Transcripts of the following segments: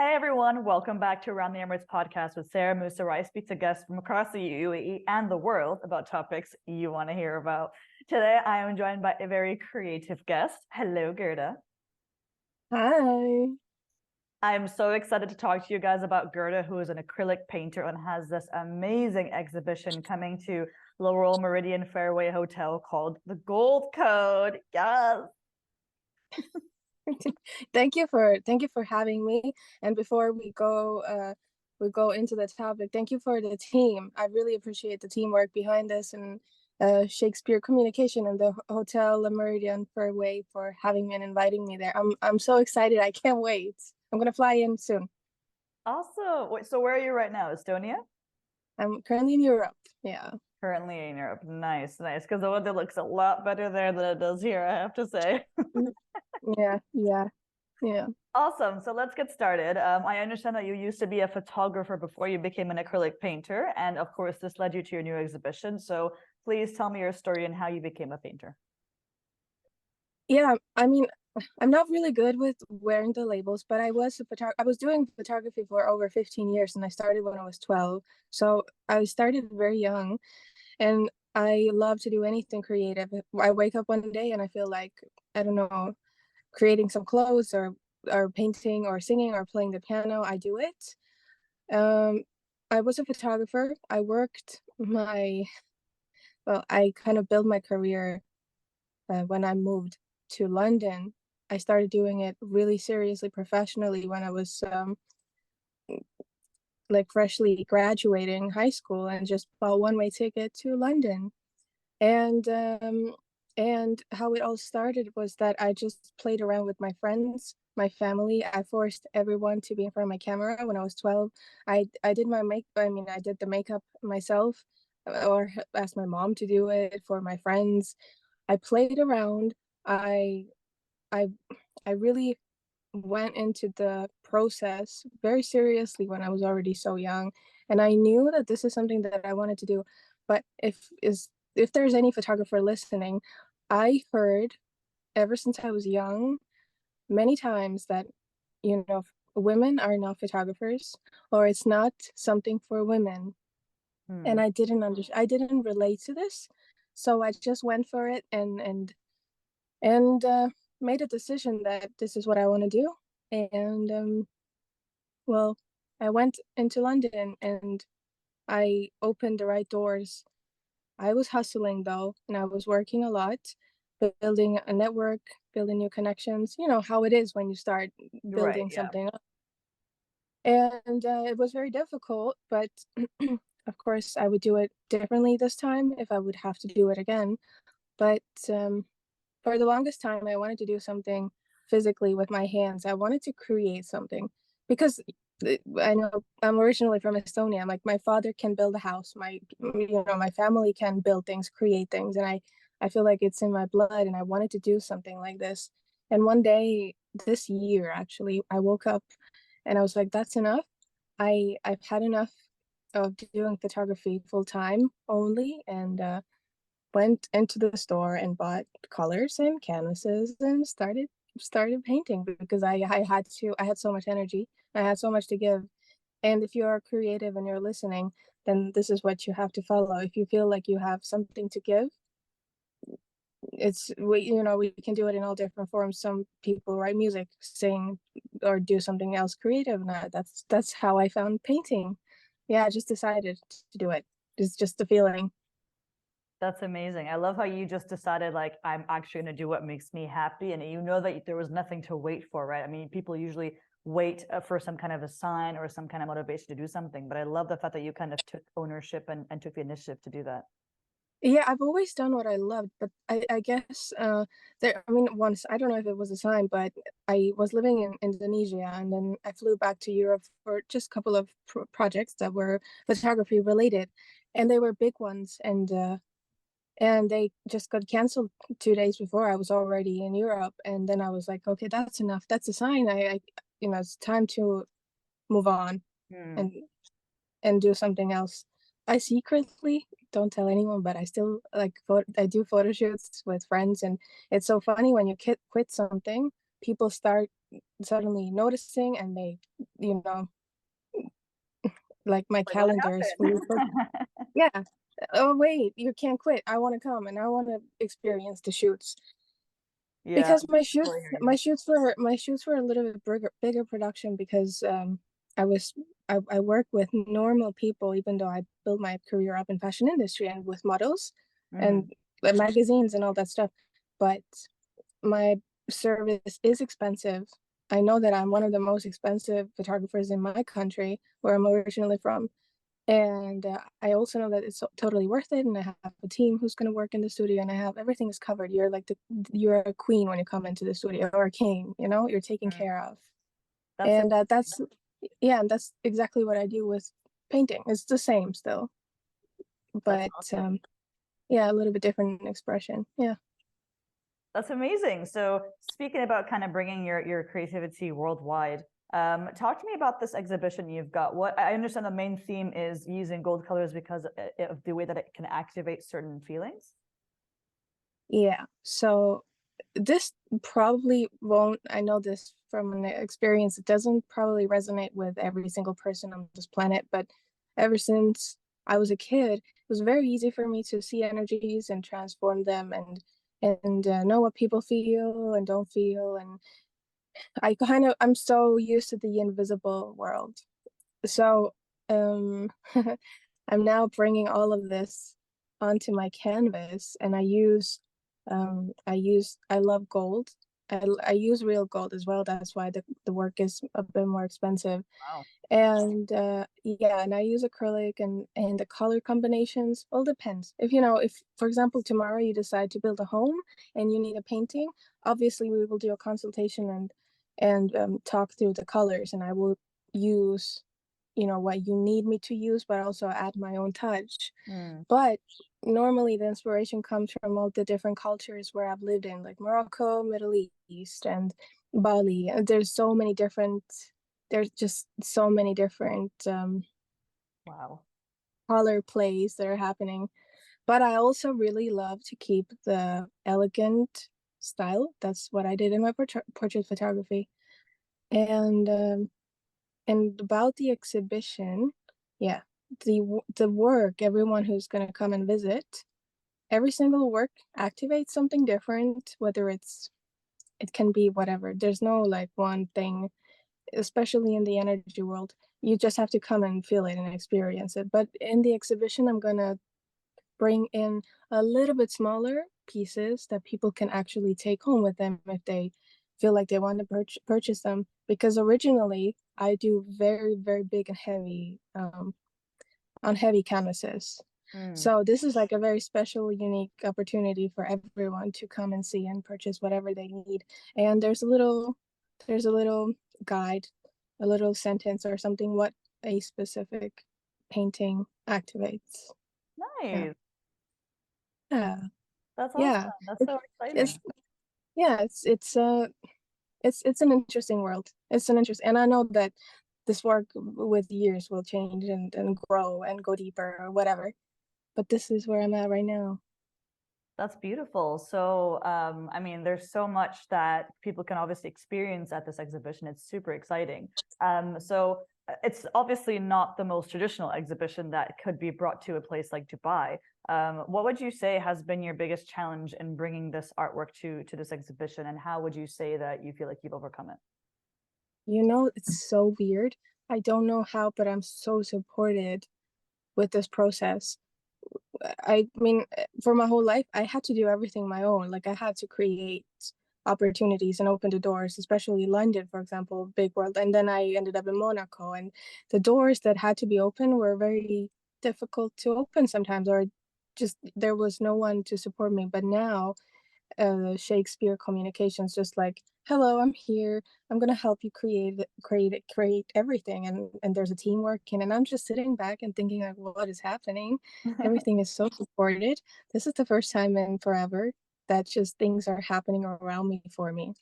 Hey everyone, welcome back to Around the Emirates podcast with Sara Mousa, where I speak to guests from across the UAE and the world about topics you want to hear about. Today, I am joined by a very creative guest. Hello, Gerda. Hi. I'm so excited to talk to you guys about Gerda, who is an acrylic painter and has this amazing exhibition coming to the Royal Meridian Fairway Hotel called the Gold Code. Yes. Thank you for having me. And before we go into the topic, thank you for the team. I really appreciate the teamwork behind this and Shakespeare Communication and the Hotel La Meridian Fairway for having me and inviting me there. I'm so excited. I can't wait. I'm gonna fly in soon. Awesome. Wait, so where are you right now? Estonia? I'm currently in Europe. Yeah. Currently in Europe. Nice, nice. Because the weather looks a lot better there than it does here, I have to say. Mm, yeah, yeah, yeah. Awesome. So let's get started. I understand that you used to be a photographer before you became an acrylic painter. And of course, this led you to your new exhibition. So please tell me your story and how you became a painter. Yeah, I mean, I'm not really good with wearing the labels, but I was doing photography for over 15 years and I started when I was 12. So I started very young and I love to do anything creative. I wake up one day and I feel like, I don't know, creating some clothes or painting or singing or playing the piano, I do it. Um, I was a photographer. I kind of built my career when I moved to London. I started doing it really seriously, professionally when I was like freshly graduating high school and just bought one-way ticket to London. And how it all started was that I just played around with my friends, my family. I forced everyone to be in front of my camera when I was 12. I did I did the makeup myself or asked my mom to do it for my friends. I played around. I I I really went into the process very seriously when I was already so young, and I knew that this is something that I wanted to do. But if there's any photographer listening, I heard ever since I was young many times that women are not photographers or it's not something for women, and Hmm. I didn't relate to this, so I just went for it and made a decision that this is what I want to do. And well, I went into London and I opened the right doors. I was hustling though, and I was working a lot, building a network, building new connections. You know how it is when you start Right. building Yeah. something up. And it was very difficult, but of course, I would do it differently this time if I would have to do it again. But for the longest time, I wanted to do something physically with my hands. I wanted to create something because I know I'm originally from Estonia. Like my father can build a house. My family can build things, create things, and I feel like it's in my blood. And I wanted to do something like this. And one day this year, actually, I woke up and I was like, "That's enough. I've had enough of doing photography full time only." And went into the store and bought colors and canvases and started painting because I had so much energy. I had so much to give. And if you're creative and you're listening, then this is what you have to follow. If you feel like you have something to give, we can do it in all different forms. Some people write music, sing, or do something else creative. And that's how I found painting. Yeah, I just decided to do it. It's just a feeling. That's amazing. I love how you just decided, like, I'm actually going to do what makes me happy. And you know that there was nothing to wait for, right? I mean, people usually wait for some kind of a sign or some kind of motivation to do something. But I love the fact that you kind of took ownership and took the initiative to do that. Yeah, I've always done what I loved, but I guess once, I don't know if it was a sign, but I was living in Indonesia and then I flew back to Europe for just a couple of projects that were photography related, and they were big ones, and they just got canceled 2 days before I was already in Europe, and then I was like, okay, that's enough. That's a sign. It's time to move on Hmm. and do something else. I secretly don't tell anyone, but I still I do photo shoots with friends, and it's so funny when you quit something people start suddenly noticing, and they, you know, like my Like, what calendar is fully booked. happened? Yeah. Oh wait, you can't quit. I want to come and I want to experience the shoots. Yeah, Because my shoots totally hear you. my shoots were a little bit bigger production because I was I work with normal people, even though I built my career up in fashion industry and with models Mhm, and magazines and all that stuff. But my service is expensive. I know that I'm one of the most expensive photographers in my country, where I'm originally from. And I also know that it's totally worth it. And I have a team who's going to work in the studio, and I have everything is covered. You're a queen when you come into the studio, or a king. You're taken mm. care of. That's And amazing. that's yeah, and that's exactly what I do with painting. It's the same still, That's but awesome. yeah, a little bit different expression. Yeah. That's amazing. So speaking about kind of bringing your creativity worldwide, talk to me about this exhibition you've got. What I understand the main theme is using gold colors because of the way that it can activate certain feelings. Yeah. So this probably won't, I know this from an experience, it doesn't probably resonate with every single person on this planet, but ever since I was a kid, it was very easy for me to see energies and transform them, and know what people feel and don't feel. And I'm so used to the invisible world. So um I'm now bringing all of this onto my canvas, and I love gold. I use real gold as well. That's why the work is a bit more expensive. Wow. And yeah, and I use acrylic, and the color combinations all depends. If for example tomorrow you decide to build a home and you need a painting, obviously we will do a consultation and talk through the colors, and I will use what you need me to use, but also add my own touch. Mm, But normally the inspiration comes from all the different cultures where I've lived in, like Morocco, Middle East, and Bali. And there's just so many different wow. color plays that are happening. But I also really love to keep the elegant style. That's what I did in my portrait photography. And about the exhibition, yeah, the work, everyone who's going to come and visit, every single work activates something different, whether it can be whatever. There's no like one thing, especially in the energy world. You just have to come and feel it and experience it. But in the exhibition, I'm going to bring in a little bit smaller pieces that people can actually take home with them if they feel like they want to purchase them. Because originally I do very, very big and heavy on heavy canvases. Mm. So this is like a very special, unique opportunity for everyone to come and see and purchase whatever they need. And there's a little guide, a little sentence or something, what a specific painting activates. Yeah. Nice. Yeah. That's awesome. Yeah. That's It's so it's exciting. yeah, it's an interesting world. It's an interest, and I know that this work with years will change and grow and go deeper or whatever. But this is where I'm at right now. That's beautiful. So, I mean, there's so much that people can obviously experience at this exhibition. It's super exciting. It's obviously not the most traditional exhibition that could be brought to a place like Dubai. What would you say has been your biggest challenge in bringing this artwork to this exhibition, and how would you say that you feel like you've overcome it? It's so weird. I don't know how, but I'm so supported with this process. I mean, for my whole life, I had to do everything my own. Like I had to create opportunities and open the doors, especially London, for example, big world. And then I ended up in Monaco, and the doors that had to be open were very difficult to open sometimes, or just there was no one to support me. But now Shakespeare communications, just like, hello, I'm here, I'm gonna help you create everything, and there's a team working, and I'm just sitting back and thinking like, what is happening? Everything is so supported. This is the first time in forever that just things are happening around me for me.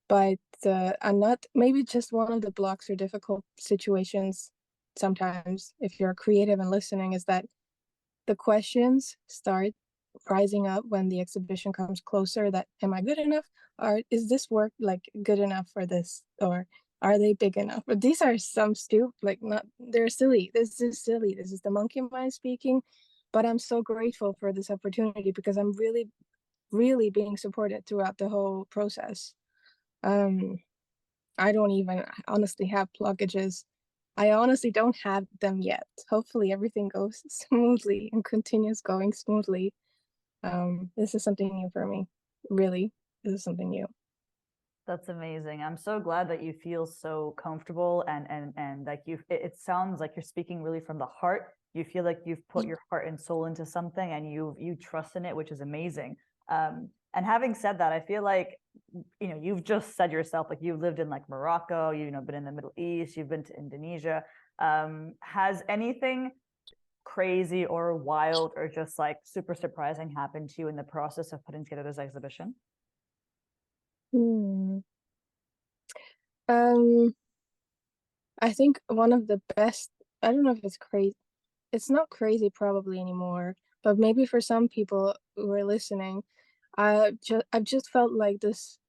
But I'm not, maybe just one of the blocks or difficult situations sometimes if you're creative and listening is that the questions start rising up when the exhibition comes closer, that am I good enough, or is this work like good enough for this, or are they big enough? But these are some stupid, like, not, they're silly. This is silly. This is the monkey mind speaking. But I'm so grateful for this opportunity because I'm really, really being supported throughout the whole process. um I don't even honestly have blockages. I honestly don't have them yet. Hopefully everything goes smoothly and continues going smoothly. This is something new for me. Really, this is something new. That's amazing. I'm so glad that you feel so comfortable and like it sounds like you're speaking really from the heart. You feel like you've put your heart and soul into something and you trust in it, which is amazing. And having said that, I feel like you've just said yourself, like you've lived in like Morocco, been in the Middle East, you've been to Indonesia. Has anything crazy or wild or just like super surprising happened to you in the process of putting together this exhibition? Hmm. Um, I think one of the best, I don't know if it's crazy. It's not crazy probably anymore, but maybe for some people who are listening, I've just felt like this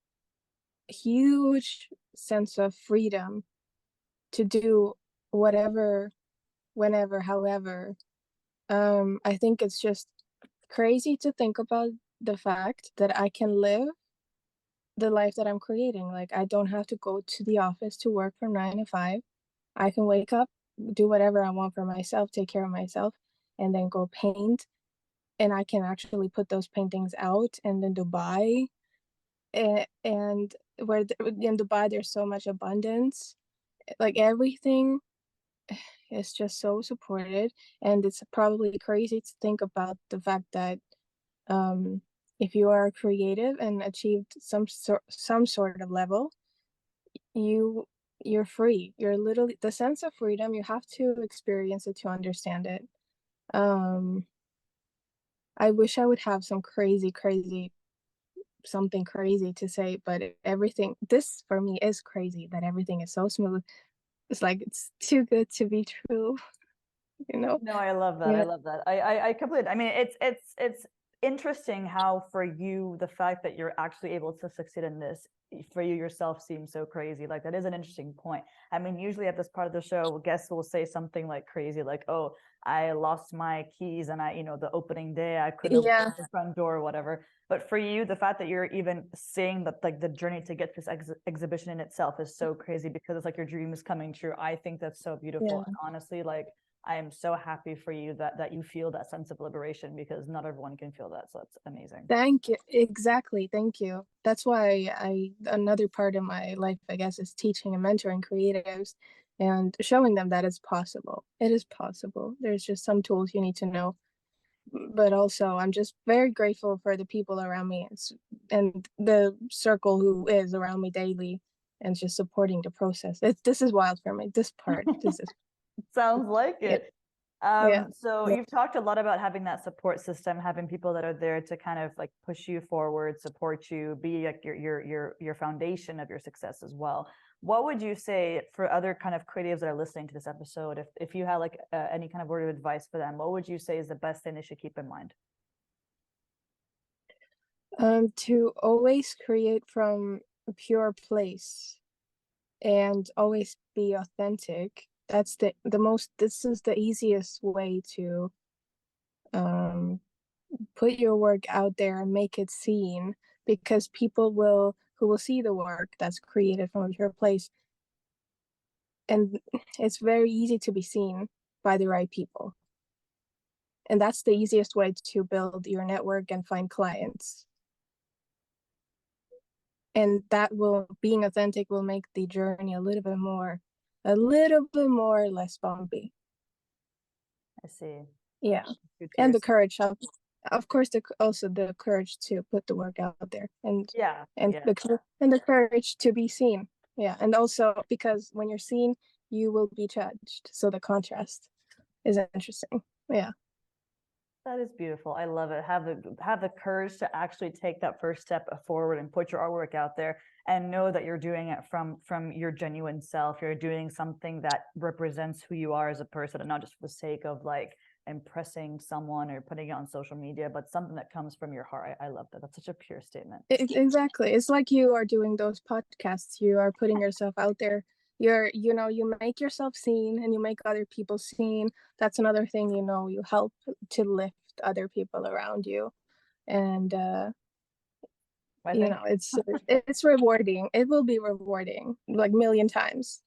huge sense of freedom to do whatever, whenever, however. I think it's just crazy to think about the fact that I can live the life that I'm creating. Like, I don't have to go to the office to work from 9 to 5. I can wake up, do whatever I want for myself, take care of myself, and then go paint. And I can actually put those paintings out. And in Dubai, and in Dubai, there's so much abundance. Like, everything is just so supported. And it's probably crazy to think about the fact that, um, if you are creative and achieved some sort of level, you you're free. You're literally, the sense of freedom, you have to experience it to understand it. um I wish I would have some crazy something crazy to say, but everything, this for me is crazy, that everything is so smooth. It's like it's too good to be true. you know No, I love that. I yeah. love that. I completely. I mean, it's interesting how for you the fact that you're actually able to succeed in this for you yourself seems so crazy. Like that is an interesting point. I mean, usually at this part of the show, guests will say something like crazy, like, "Oh, I lost my keys and the opening day I couldn't open Yeah, the front door or whatever." But for you, the fact that you're even saying that like the journey to get this exhibition in itself is so crazy because it's like your dream is coming true. I think that's so beautiful. yeah. And honestly, like I am so happy for you that you feel that sense of liberation because not everyone can feel that. So that's amazing. Thank you. Exactly. Thank you. That's why another part of my life, I guess, is teaching and mentoring creatives and showing them that it's possible. It is possible. There's just some tools you need to know. But also, I'm just very grateful for the people around me, and the circle who is around me daily and just supporting the process. This is wild for me. This part, this is, Sounds like yeah, it. yeah. So you've talked a lot about having that support system, having people that are there to kind of like push you forward, support you, be like your foundation of your success as well. What would you say for other kind of creatives that are listening to this episode, if you had like any kind of word of advice for them, what would you say is the best thing they should keep in mind? To always create from a pure place and always be authentic. That's the most, this is the easiest way to um put your work out there and make it seen, because people will who will see the work that's created from a pure place, and it's very easy to be seen by the right people. And that's the easiest way to build your network and find clients. And that will, being authentic will make the journey a little bit more less bumpy. I see. Yeah. Good to And the yourself. courage, of course, also the courage to put the work out there, and Yeah, and yeah. the courage to be seen. Yeah. And also, because when you're seen, you will be judged, so the contrast is interesting. Yeah. That is beautiful. I love it. Have the courage to actually take that first step forward and put your artwork out there and know that you're doing it from your genuine self. You're doing something that represents who you are as a person and not just for the sake of like impressing someone or putting it on social media, but something that comes from your heart. I love that. That's such a pure statement. Exactly. It's like you are doing those podcasts. You are putting yourself out there. You make yourself seen and you make other people seen. That's another thing, you help to lift other people around you. And I think it's rewarding. It will be rewarding like million times.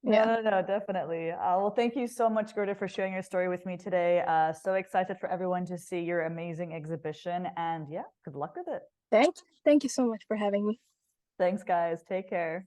Yeah. no, definitely. Well, thank you so much, Gerda, for sharing your story with me today. So excited for everyone to see your amazing exhibition, and yeah, good luck with it. Thank you so much for having me. Thanks, guys. Take care.